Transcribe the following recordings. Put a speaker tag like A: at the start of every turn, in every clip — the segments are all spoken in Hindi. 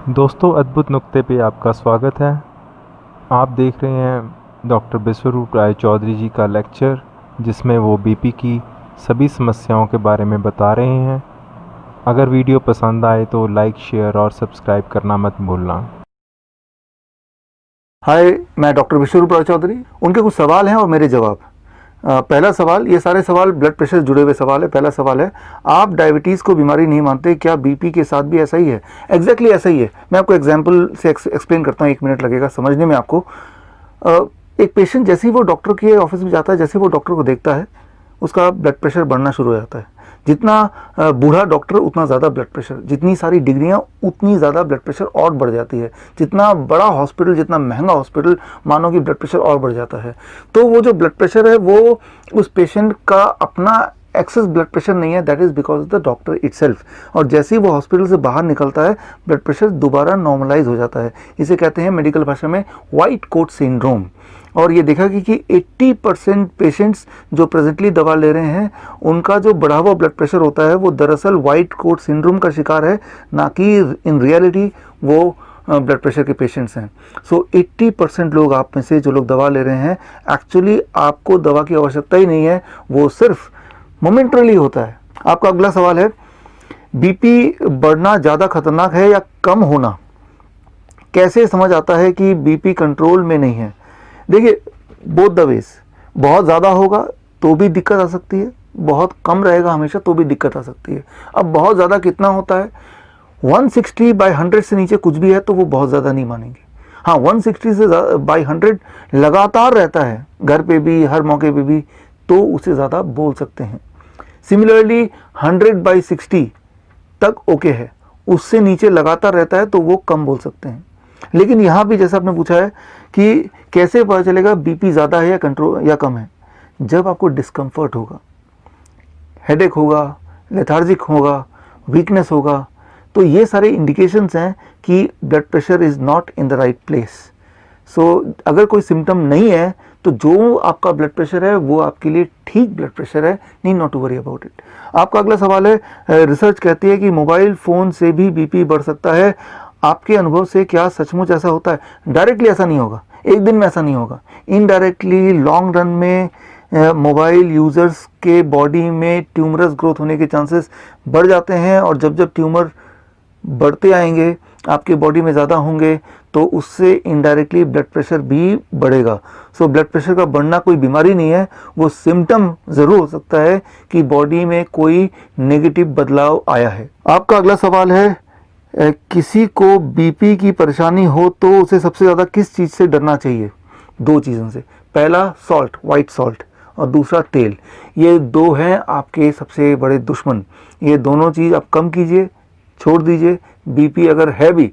A: दोस्तों, अद्भुत नुक्ते पे आपका स्वागत है। आप देख रहे हैं डॉक्टर विश्वरूप राय चौधरी जी का लेक्चर, जिसमें वो बीपी की सभी समस्याओं के बारे में बता रहे हैं। अगर वीडियो पसंद आए तो लाइक, शेयर और सब्सक्राइब करना मत भूलना।
B: हाय, मैं डॉक्टर विश्वरूप राय चौधरी। उनके कुछ सवाल हैं और मेरे जवाब। पहला सवाल, ये सारे सवाल ब्लड प्रेशर से जुड़े हुए सवाल है। पहला सवाल है, आप डायबिटीज़ को बीमारी नहीं मानते, क्या बीपी के साथ भी ऐसा ही है? एग्जैक्टली ऐसा ही है। मैं आपको एग्जांपल से एक्सप्लेन करता हूँ, 1 मिनट लगेगा समझने में आपको। एक पेशेंट जैसे ही वो डॉक्टर के ऑफिस में जाता है, जैसे ही वो डॉक्टर को देखता है, उसका ब्लड प्रेशर बढ़ना शुरू हो जाता है। जितना बूढ़ा डॉक्टर उतना ज़्यादा ब्लड प्रेशर, जितनी सारी डिग्रियां उतनी ज़्यादा ब्लड प्रेशर और बढ़ जाती है। जितना बड़ा हॉस्पिटल, जितना महंगा हॉस्पिटल, मानो कि ब्लड प्रेशर और बढ़ जाता है। तो वो जो ब्लड प्रेशर है वो उस पेशेंट का अपना एक्सेस ब्लड प्रेशर नहीं है, that is because of the doctor itself. और जैसे ही वो हॉस्पिटल से बाहर निकलता है, ब्लड प्रेशर दोबारा नॉर्मलाइज हो जाता है। इसे कहते हैं मेडिकल भाषा में व्हाइट कोट सिंड्रोम। और ये देखा कि 80% पेशेंट्स जो प्रेजेंटली दवा ले रहे हैं, उनका जो बढ़ा हुआ ब्लड प्रेशर होता है वो दरअसल व्हाइट कोट सिंड्रोम का शिकार है, ना कि इन रियलिटी वो ब्लड प्रेशर के पेशेंट्स हैं। सो 80% लोग आप में से जो लोग दवा ले रहे हैं, एक्चुअली आपको दवा की आवश्यकता ही नहीं है, वो सिर्फ मोमेंटरली होता है। आपका अगला सवाल है, बीपी बढ़ना ज़्यादा खतरनाक है या कम होना? कैसे समझ आता है कि बीपी कंट्रोल में नहीं है? देखिए, बोथ द वेज। बहुत ज़्यादा होगा तो भी दिक्कत आ सकती है, बहुत कम रहेगा हमेशा तो भी दिक्कत आ सकती है। अब बहुत ज़्यादा कितना होता है? 160/100 से नीचे कुछ भी है तो वो बहुत ज़्यादा नहीं मानेंगे। हाँ, 160/100 लगातार रहता है, घर पे भी, हर मौके पे भी, तो उसे ज़्यादा बोल सकते हैं। सिमिलरली 100/60 तक ओके है, उससे नीचे लगातार रहता है तो वो कम बोल सकते हैं। लेकिन यहाँ भी जैसा आपने पूछा है कि कैसे पता चलेगा बीपी ज़्यादा है या कंट्रोल या कम है? जब आपको डिस्कम्फर्ट होगा, हेडेक होगा, लेथार्जिक होगा, वीकनेस होगा, तो ये सारे इंडिकेशंस हैं कि blood pressure is not in the right place. So अगर कोई सिम्टम नहीं है तो जो आपका ब्लड प्रेशर है वो आपके लिए ठीक ब्लड प्रेशर है, need not to worry about it. आपका अगला सवाल है, रिसर्च कहती है कि मोबाइल फ़ोन से भी बीपी बढ़ सकता है। आपके अनुभव से क्या सचमुच ऐसा होता है? डायरेक्टली ऐसा नहीं होगा, एक दिन में ऐसा नहीं होगा। इनडायरेक्टली लॉन्ग रन में मोबाइल यूज़र्स के बॉडी में ट्यूमरस ग्रोथ होने के चांसेस बढ़ जाते हैं, और जब जब ट्यूमर बढ़ते आएंगे, आपके बॉडी में ज़्यादा होंगे, तो उससे इनडायरेक्टली ब्लड प्रेशर भी बढ़ेगा। सो ब्लड प्रेशर का बढ़ना कोई बीमारी नहीं है, वो सिम्टम ज़रूर हो सकता है कि बॉडी में कोई नेगेटिव बदलाव आया है। आपका अगला सवाल है, किसी को बीपी की परेशानी हो तो उसे सबसे ज़्यादा किस चीज़ से डरना चाहिए? 2 चीज़ों से। पहला सॉल्ट, वाइट सॉल्ट, और दूसरा तेल। ये 2 हैं आपके सबसे बड़े दुश्मन। ये दोनों चीज़ आप कम कीजिए, छोड़ दीजिए। बीपी अगर है भी,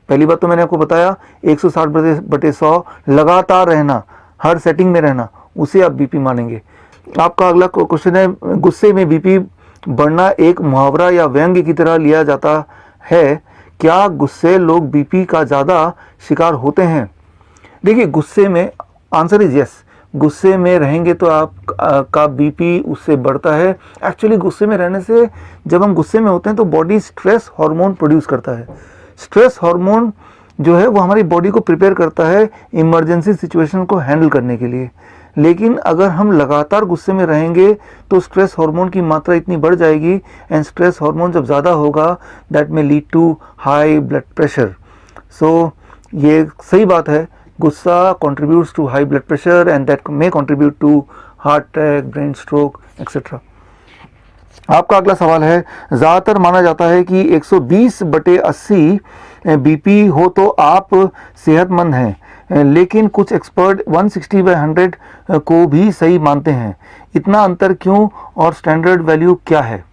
B: पहली बात तो मैंने आपको बताया, 160/100 लगातार रहना, हर सेटिंग में रहना, उसे आप बीपी मानेंगे। आपका अगला क्वेश्चन है, गुस्से में बीपी बढ़ना एक मुहावरा या व्यंग्य की तरह लिया जाता है, क्या गुस्से लोग बीपी का ज़्यादा शिकार होते हैं? देखिए, गुस्से में, आंसर इज यस। गुस्से में रहेंगे तो आप का बीपी उससे बढ़ता है। एक्चुअली गुस्से में रहने से, जब हम गुस्से में होते हैं तो बॉडी स्ट्रेस हार्मोन प्रोड्यूस करता है। स्ट्रेस हार्मोन जो है वो हमारी बॉडी को प्रिपेयर करता है इमरजेंसी सिचुएशन को हैंडल करने के लिए। लेकिन अगर हम लगातार गुस्से में रहेंगे तो स्ट्रेस हार्मोन की मात्रा इतनी बढ़ जाएगी, एंड स्ट्रेस हार्मोन जब ज़्यादा होगा, दैट में lead to high blood pressure. So ये सही बात है, गुस्सा contributes to high blood pressure and that may contribute to heart attack, brain stroke etcetera. आपका अगला सवाल है, ज़्यादातर माना जाता है कि 120/80 बीपी हो तो आप सेहतमंद हैं, लेकिन कुछ एक्सपर्ट 160/100 को भी सही मानते हैं। इतना अंतर क्यों और स्टैंडर्ड वैल्यू क्या है?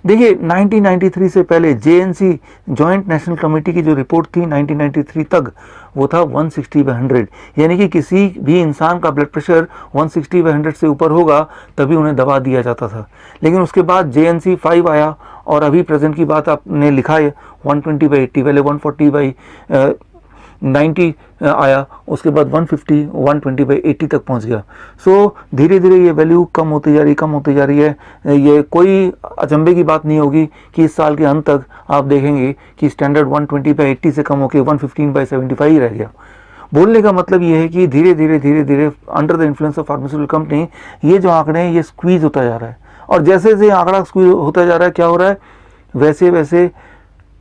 B: देखिए, 1993 से पहले JNC, जॉइंट नेशनल कमेटी की जो रिपोर्ट थी 1993 तक, वो था 160/100। यानी कि किसी भी इंसान का ब्लड प्रेशर 160/100 से ऊपर होगा तभी उन्हें दवा दिया जाता था। लेकिन उसके बाद JNC 5 आया, और अभी प्रेजेंट की बात आपने लिखा है 120/80, पहले 90 आया, उसके बाद 150, 120/80 तक पहुंच गया। सो धीरे धीरे ये वैल्यू कम होती जा रही, कम होती जा रही है। ये कोई अचंभे की बात नहीं होगी कि इस साल के अंत तक आप देखेंगे कि स्टैंडर्ड 120/80 से कम होकर 115/75 ही रह गया। बोलने का मतलब ये है कि धीरे धीरे under the influence of pharmaceutical company ये जो आंकड़े हैं ये स्क्वीज होता जा रहा है, और जैसे जैसे आंकड़ा स्क्वीज होता जा रहा है क्या हो रहा है, वैसे वैसे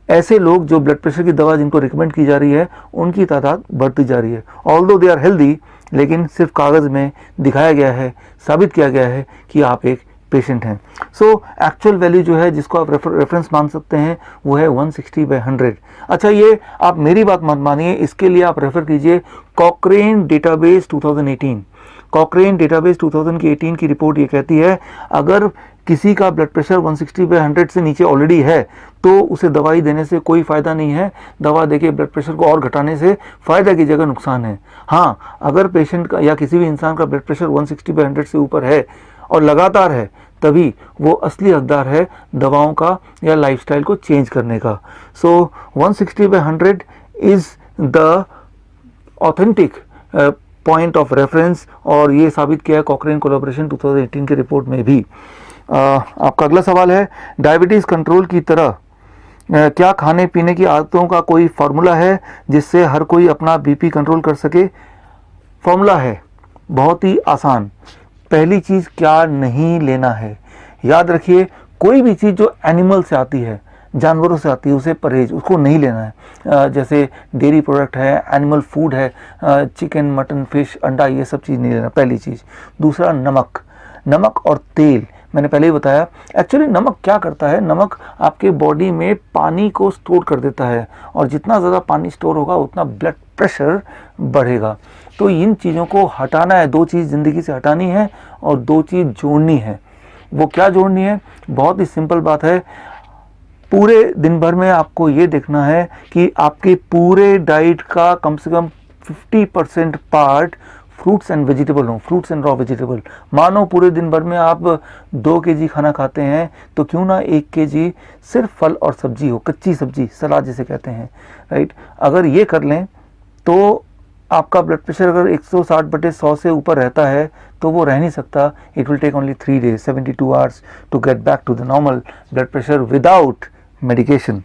B: ऐसे लोग जो ब्लड प्रेशर की दवा जिनको रिकमेंड की जा रही है उनकी तादाद बढ़ती जा रही है। ऑल्दो दे आर हेल्दी, लेकिन सिर्फ कागज़ में दिखाया गया है, साबित किया गया है कि आप एक पेशेंट हैं। सो एक्चुअल वैल्यू जो है जिसको आप रेफरेंस मान सकते हैं वो है 160/100। अच्छा, ये आप मेरी बात मत मानिए, इसके लिए आप रेफर कीजिए कॉक्रेन डेटाबेस 2018। कॉक्रेन डेटाबेस 2018 की रिपोर्ट ये कहती है अगर किसी का ब्लड प्रेशर 160/100 से नीचे ऑलरेडी है तो उसे दवाई देने से कोई फ़ायदा नहीं है, दवा देके ब्लड प्रेशर को और घटाने से फ़ायदा की जगह नुकसान है। हाँ, अगर पेशेंट का या किसी भी इंसान का ब्लड प्रेशर 160/100 से ऊपर है और लगातार है, तभी वो असली हकदार है दवाओं का या लाइफस्टाइल को चेंज करने का। सो 160/100 is the authentic point of reference, और ये साबित किया है कॉक्रेन कोलैबोरेशन 2018 की रिपोर्ट में भी। आपका अगला सवाल है, डायबिटीज़ कंट्रोल की तरह क्या खाने पीने की आदतों का कोई फार्मूला है जिससे हर कोई अपना बीपी कंट्रोल कर सके? फार्मूला है बहुत ही आसान। पहली चीज़, क्या नहीं लेना है। याद रखिए, कोई भी चीज़ जो एनिमल से आती है, जानवरों से आती है, उसे परहेज, उसको नहीं लेना है। जैसे डेयरी प्रोडक्ट है, एनिमल फूड है, चिकन, मटन, फिश, अंडा, ये सब चीज़ नहीं लेना, पहली चीज़। दूसरा, नमक और तेल, मैंने पहले ही बताया। एक्चुअली नमक क्या करता है, नमक आपके बॉडी में पानी को स्टोर कर देता है, और जितना ज़्यादा पानी स्टोर होगा उतना ब्लड प्रेशर बढ़ेगा। तो इन चीज़ों को हटाना है। दो चीज़ ज़िंदगी से हटानी है और दो चीज़ जोड़नी है। वो क्या जोड़नी है? बहुत ही सिंपल बात है। पूरे दिन भर में आपको ये देखना है कि आपके पूरे डाइट का कम से कम 50% पार्ट फ्रूट्स एंड वेजिटेबल हो, फ्रूट्स एंड रॉ वेजिटेबल। मानो पूरे दिन भर में आप 2 kg खाना खाते हैं तो क्यों ना 1 kg सिर्फ फल और सब्जी हो, कच्ची सब्जी, सलाद जिसे कहते हैं, राइट। अगर ये कर लें तो आपका ब्लड प्रेशर अगर 160/100 से ऊपर रहता है तो वो रह नहीं सकता। It will take only 3 days, 72 hours to get back to the normal blood pressure without medication.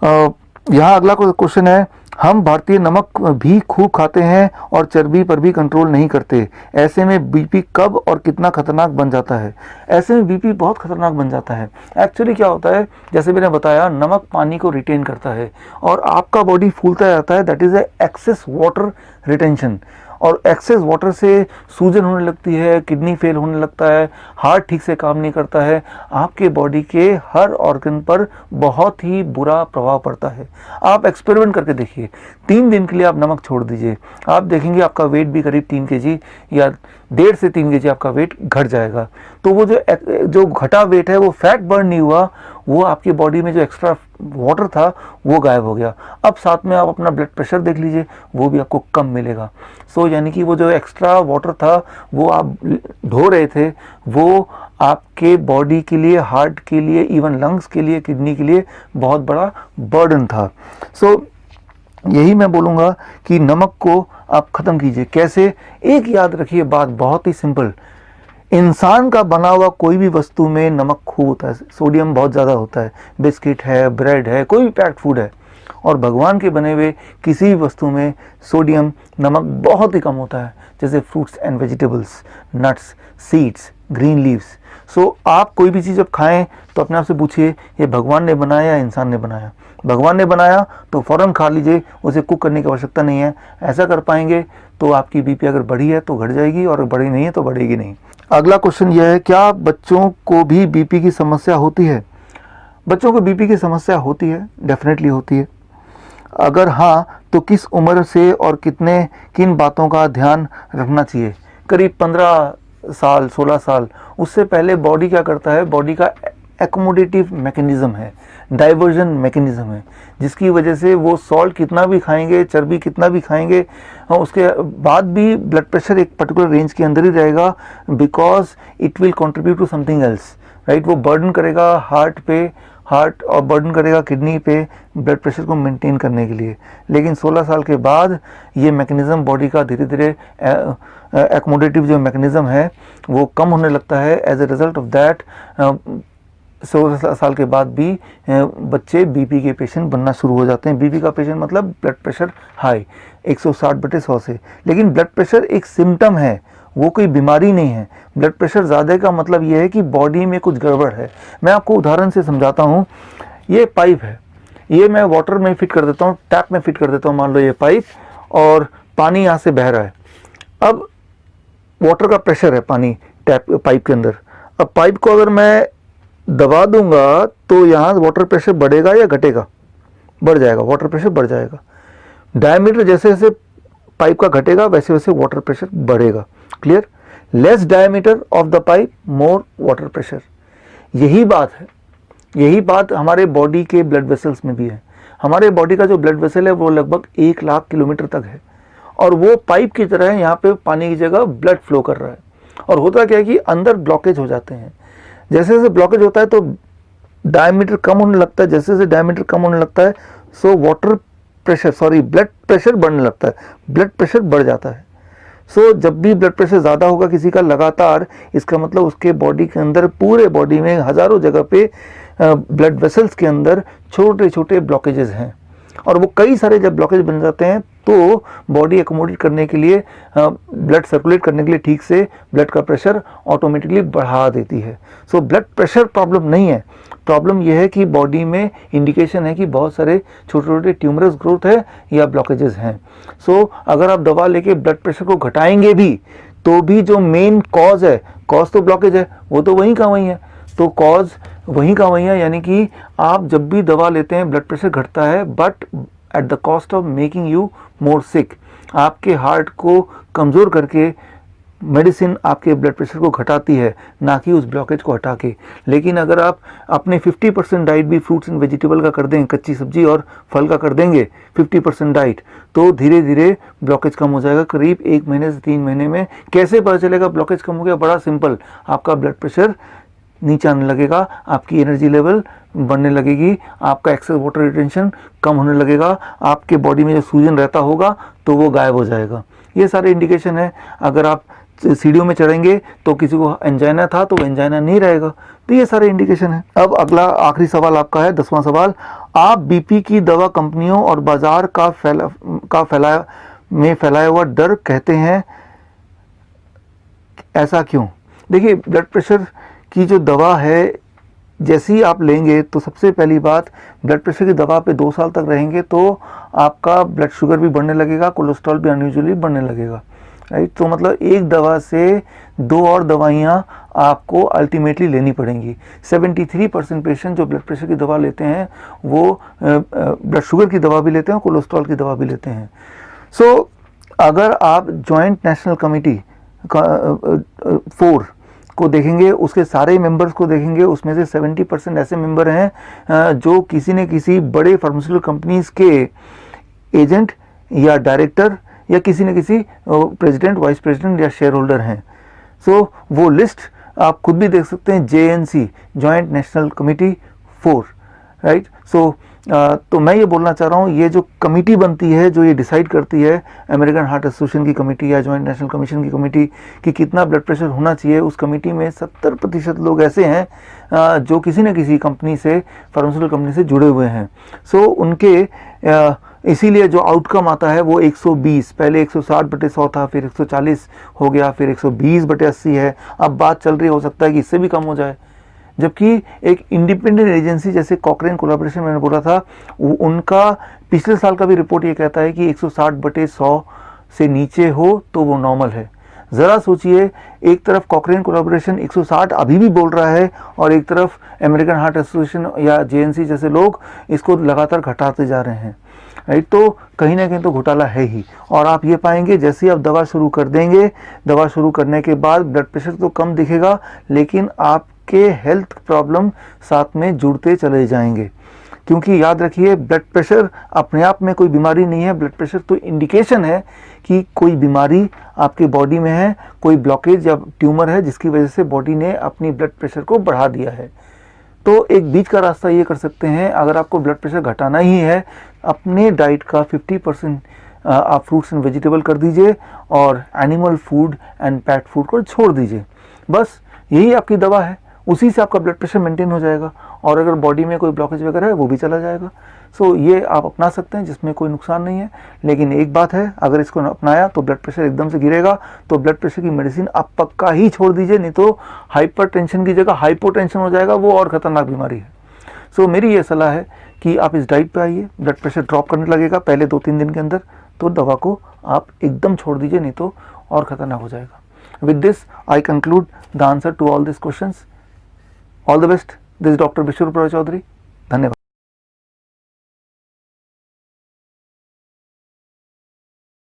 B: यहाँ अगला क्वेश्चन है, हम भारतीय नमक भी खूब खाते हैं और चर्बी पर भी कंट्रोल नहीं करते, ऐसे में बीपी कब और कितना खतरनाक बन जाता है? ऐसे में बीपी बहुत खतरनाक बन जाता है। एक्चुअली क्या होता है, जैसे मैंने बताया, नमक पानी को रिटेन करता है और आपका बॉडी फूलता जाता है, that is a excess water retention. और एक्सेस वाटर से सूजन होने लगती है, किडनी फेल होने लगता है, हार्ट ठीक से काम नहीं करता है, आपके बॉडी के हर ऑर्गन पर बहुत ही बुरा प्रभाव पड़ता है। आप एक्सपेरिमेंट करके देखिए, 3 दिन के लिए आप नमक छोड़ दीजिए, आप देखेंगे आपका वेट भी करीब 3 kg या 1.5 से 3 kg आपका वेट घट जाएगा। तो वो जो घटा वेट है वो फैट बर्न नहीं हुआ, वो आपकी बॉडी में जो एक्स्ट्रा वाटर था वो गायब हो गया। अब साथ में आप अपना ब्लड प्रेशर देख लीजिए, वो भी आपको कम मिलेगा। सो यानी कि वो जो एक्स्ट्रा वाटर था वो आप ढो रहे थे, वो आपके बॉडी के लिए, हार्ट के लिए, इवन लंग्स के लिए, किडनी के लिए बहुत बड़ा बर्डन था। सो यही मैं बोलूँगा कि नमक को आप ख़त्म कीजिए। कैसे? एक याद रखिए बात, बहुत ही सिंपल। इंसान का बना हुआ कोई भी वस्तु में नमक खूब होता है, सोडियम बहुत ज़्यादा होता है, बिस्किट है, ब्रेड है, कोई भी पैक्ड फूड है। और भगवान के बने हुए किसी भी वस्तु में सोडियम, नमक बहुत ही कम होता है, जैसे fruits and vegetables, nuts, seeds, green leaves. So आप कोई भी चीज़ जब खाएं तो अपने आप से पूछिए, ये भगवान ने बनाया या इंसान ने बनाया? भगवान ने बनाया तो फ़ौरन खा लीजिए, उसे कुक करने की आवश्यकता नहीं है। ऐसा कर पाएंगे तो आपकी बीपी अगर बढ़ी है तो घट जाएगी, और बढ़ी नहीं है तो बढ़ेगी नहीं। अगला क्वेश्चन यह है, क्या बच्चों को भी बीपी की समस्या होती है? बच्चों को बीपी की समस्या होती है, डेफिनेटली होती है। अगर हाँ तो किस उम्र से और किन बातों का ध्यान रखना चाहिए? करीब 15 साल, 16 साल। उससे पहले बॉडी क्या करता है, बॉडी का एकोमोडेटिव मैकेनिज्म है, डाइवर्जन मैकेनिज्म है, जिसकी वजह से वो सॉल्ट कितना भी खाएंगे, चर्बी कितना भी खाएंगे, उसके बाद भी ब्लड प्रेशर एक पर्टिकुलर रेंज के अंदर ही रहेगा, because it will contribute to something else, right. वो बर्डन करेगा हार्ट पे, हार्ट और बर्डन करेगा किडनी पे ब्लड प्रेशर को मेंटेन करने के लिए। लेकिन 16 साल के बाद ये मैकेनिज़्म बॉडी का धीरे धीरे एकोमोडेटिव जो मैकेनिज़्म है वो कम होने लगता है। As a result of that 16 साल के बाद भी बच्चे बीपी के पेशेंट बनना शुरू हो जाते हैं। बीपी का पेशेंट मतलब ब्लड प्रेशर हाई 160/100 से। लेकिन ब्लड प्रेशर एक सिम्टम है, वो कोई बीमारी नहीं है। ब्लड प्रेशर ज़्यादा का मतलब ये है कि बॉडी में कुछ गड़बड़ है। मैं आपको उदाहरण से समझाता हूँ। ये पाइप है, ये मैं वाटर में फिट कर देता हूँ, टैप में फिट कर देता हूँ, मान लो ये पाइप, और पानी यहाँ से बह रहा है। अब वाटर का प्रेशर है पानी पाइप के अंदर। अब पाइप को अगर मैं दबा दूंगा तो यहाँ वाटर प्रेशर बढ़ेगा या घटेगा? बढ़ जाएगा, वाटर प्रेशर बढ़ जाएगा। डायमीटर जैसे जैसे पाइप का घटेगा वैसे वैसे वाटर प्रेशर बढ़ेगा। Clear? Less diameter of the pipe more water pressure. यही बात है, यही बात हमारे बॉडी के ब्लड वेसल्स में भी है। हमारे बॉडी का जो ब्लड वेसल है वो लगभग 1 लाख किलोमीटर तक है, और वो पाइप की तरह है, यहाँ पे पानी की जगह ब्लड फ्लो कर रहा है। और होता क्या है कि अंदर ब्लॉकेज हो जाते हैं। जैसे जैसे ब्लॉकेज होता है तो डायमीटर कम होने लगता है। जैसे जैसे डायमीटर कम होने लगता है सो ब्लड प्रेशर बढ़ने लगता है, ब्लड प्रेशर बढ़ जाता है। सो जब भी ब्लड प्रेशर ज़्यादा होगा किसी का लगातार, इसका मतलब उसके बॉडी के अंदर, पूरे बॉडी में हज़ारों जगह पे ब्लड वेसल्स के अंदर छोटे छोटे ब्लॉकेजेस हैं। और वो कई सारे जब ब्लॉकेज बन जाते हैं तो बॉडी एकोमोडेट करने के लिए, ब्लड सर्कुलेट करने के लिए ठीक से ब्लड का प्रेशर ऑटोमेटिकली बढ़ा देती है। सो ब्लड प्रेशर प्रॉब्लम नहीं है। प्रॉब्लम यह है कि बॉडी में इंडिकेशन है कि बहुत सारे छोटे छोटे ट्यूमरस ग्रोथ है या ब्लॉकेजेस हैं। सो अगर आप दवा लेके ब्लड प्रेशर को घटाएंगे भी तो भी जो मेन कॉज है, कॉज तो ब्लॉकेज है, वो तो वहीं का वहीं है। तो कॉज वहीं का वहीं है, यानी कि आप जब भी दवा लेते हैं ब्लड प्रेशर घटता है, but at the cost of making you more sick. आपके हार्ट को कमज़ोर करके मेडिसिन आपके ब्लड प्रेशर को घटाती है, ना कि उस ब्लॉकेज को हटा के। लेकिन अगर आप अपने 50% डाइट भी फ्रूट्स एंड वेजिटेबल का कर दें, कच्ची सब्जी और फल का कर देंगे 50% डाइट, तो धीरे धीरे ब्लॉकेज कम हो जाएगा। करीब 1 महीने से 3 महीने में। कैसे पता चलेगा ब्लॉकेज कम हो गया? बड़ा सिंपल, आपका ब्लड प्रेशर नीचे आने लगेगा, आपकी एनर्जी लेवल बढ़ने लगेगी, आपका एक्सेस वाटर रिटेंशन कम होने लगेगा, आपके बॉडी में जो सूजन रहता होगा तो वो गायब हो जाएगा। ये सारे इंडिकेशन है। अगर आप सीढ़ियों में चढ़ेंगे तो किसी को एंजाइना था तो एंजाइना नहीं रहेगा। तो ये सारे इंडिकेशन है। अब अगला आखिरी सवाल आपका है, 10वां सवाल। आप बीपी की दवा कंपनियों और बाजार का फैलाया हुआ डर कहते हैं, ऐसा क्यों? देखिए, ब्लड प्रेशर की जो दवा है, जैसे ही आप लेंगे तो सबसे पहली बात, ब्लड प्रेशर की दवा पे 2 साल तक रहेंगे तो आपका ब्लड शुगर भी बढ़ने लगेगा, कोलेस्ट्रॉल भी अनयूजुअली बढ़ने लगेगा, राइट। तो मतलब एक दवा से 2 और दवाइयाँ आपको अल्टीमेटली लेनी पड़ेंगी। 73% पेशेंट जो ब्लड प्रेशर की दवा लेते हैं वो ब्लड शुगर की दवा भी लेते हैं, कोलेस्ट्रॉल की दवा भी लेते हैं। सो अगर आप जॉइंट नेशनल कमेटी 4 को देखेंगे, उसके सारे मेंबर्स को देखेंगे, उसमें से 70% ऐसे मेंबर हैं जो किसी न किसी बड़े फार्मास्यूटिकल कंपनीज के एजेंट या डायरेक्टर या किसी न किसी प्रेसिडेंट, वाइस प्रेसिडेंट या शेयर होल्डर हैं। सो वो लिस्ट आप खुद भी देख सकते हैं, JNC, joint national committee 4, right. So तो मैं ये बोलना चाह रहा हूँ, ये जो कमेटी बनती है, जो ये डिसाइड करती है, अमेरिकन हार्ट एसोसिएशन की कमेटी या जॉइंट नेशनल कमीशन की कमेटी कि कितना ब्लड प्रेशर होना चाहिए, उस कमेटी में 70% लोग ऐसे हैं जो किसी न किसी कंपनी से, फार्मास्यूटिकल कंपनी से जुड़े हुए हैं। सो उनके इसीलिए जो आउटकम आता है वो 120, पहले 160/100 था, फिर 140 हो गया, फिर 120/80 है। अब बात चल रही, हो सकता है कि इससे भी कम हो जाए। जबकि एक इंडिपेंडेंट एजेंसी जैसे कॉकरेन कोलैबोरेशन मैंने बोला था, उनका पिछले साल का भी रिपोर्ट ये कहता है कि 160/100 से नीचे हो तो वो नॉर्मल है। ज़रा सोचिए, एक तरफ कॉकरेन कोलैबोरेशन 160 अभी भी बोल रहा है और एक तरफ अमेरिकन हार्ट एसोसिएशन या JNC जैसे लोग इसको लगातार घटाते जा रहे हैं, राइट। तो कहीं ना कहीं तो घोटाला है ही। और आप ये पाएंगे जैसे ही आप दवा शुरू कर देंगे, दवा शुरू करने के बाद ब्लड प्रेशर तो कम दिखेगा, लेकिन आपके हेल्थ प्रॉब्लम साथ में जुड़ते चले जाएंगे। क्योंकि याद रखिए, ब्लड प्रेशर अपने आप में कोई बीमारी नहीं है। ब्लड प्रेशर तो इंडिकेशन है कि कोई बीमारी आपके बॉडी में है, कोई ब्लॉकेज या ट्यूमर है जिसकी वजह से बॉडी ने अपनी ब्लड प्रेशर को बढ़ा दिया है। तो एक बीच का रास्ता ये कर सकते हैं, अगर आपको ब्लड प्रेशर घटाना ही है, अपने डाइट का 50% आप फ्रूट्स एंड वेजिटेबल कर दीजिए और animal food and PAT food को छोड़ दीजिए। बस यही आपकी दवा है, उसी से आपका ब्लड प्रेशर मेंटेन हो जाएगा और अगर बॉडी में कोई ब्लॉकेज वगैरह है वो भी चला जाएगा। सो ये आप अपना सकते हैं, जिसमें कोई नुकसान नहीं है। लेकिन एक बात है, अगर इसको अपनाया तो ब्लड प्रेशर एकदम से गिरेगा, तो ब्लड प्रेशर की मेडिसिन आप पक्का ही छोड़ दीजिए, नहीं तो हाइपरटेंशन की जगह हाइपोटेंशन हो जाएगा, वो और ख़तरनाक बीमारी है। सो मेरी ये सलाह है कि आप इस डाइट पे आइए, ब्लड प्रेशर ड्रॉप करने लगेगा पहले 2-3 दिन के अंदर, तो दवा को आप एकदम छोड़ दीजिए, नहीं तो और ख़तरनाक हो जाएगा। With this I conclude the answer to all this questions. All the best. This doctor Bishur Prasad Chaudhary. धन्यवाद।